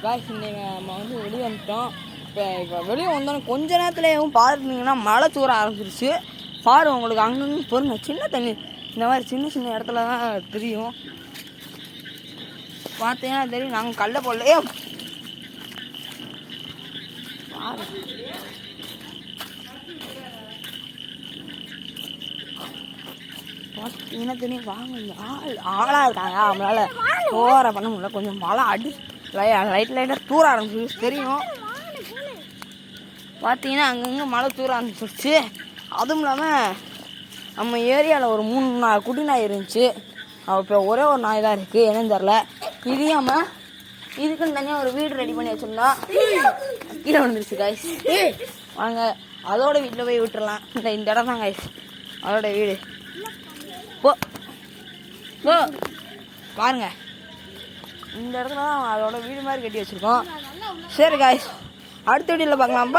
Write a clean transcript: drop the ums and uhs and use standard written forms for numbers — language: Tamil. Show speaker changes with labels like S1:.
S1: காய்ஸ் இன்னைக்கு நம்ம வந்து வெளியே வந்துட்டோம். இப்போ வெளியே வந்தோன்னே கொஞ்ச நேரத்துலேயும் பார்த்துருந்தீங்கன்னா மழை தூர ஆரம்பிச்சிருச்சு. பாரு உங்களுக்கு அங்கங்கே பொருங்க சின்ன தண்ணி இந்த மாதிரி சின்ன சின்ன இடத்துல தான் தெரியும். பார்த்தீங்கன்னா தெரியும் நாங்கள் கல்ல போடலையே. பாரு பார்த்தீங்கன்னா தெரியும். வாங்க ஆளாக இருக்காங்க, அவங்களால ஓர பண்ண முடியல. கொஞ்சம் மழை அடி லைட்டாக தூர ஆரம்பிச்சிருச்சு தெரியும். பார்த்தீங்கன்னா அங்கங்கே மழை தூர ஆரம்பிச்சிருச்சு. அதுவும் இல்லாமல் நம்ம ஏரியாவில் ஒரு 3 குட்டி நாய் இருந்துச்சு. இப்போ ஒரே ஒரு நாய் தான் இருக்குது, என்னன்னு தெரில. இதையாமல் இதுக்குன்னு தனியாக ஒரு வீடு ரெடி பண்ணி வச்சுருந்தோம். கீழே வந்துருச்சு காய்ஸ். வாங்க அதோட வீட்டில் போய் விட்டுறலாம். இந்த இடம் தான் காய்ஸ் அதோட வீடு. போ போ பாருங்க, இந்த இடத்துல தான் அதோட வீடு மாதிரி கட்டி வச்சுருக்கோம். சரி காய்ஸ், அடுத்த வீடியோவில் பார்க்கலாம்.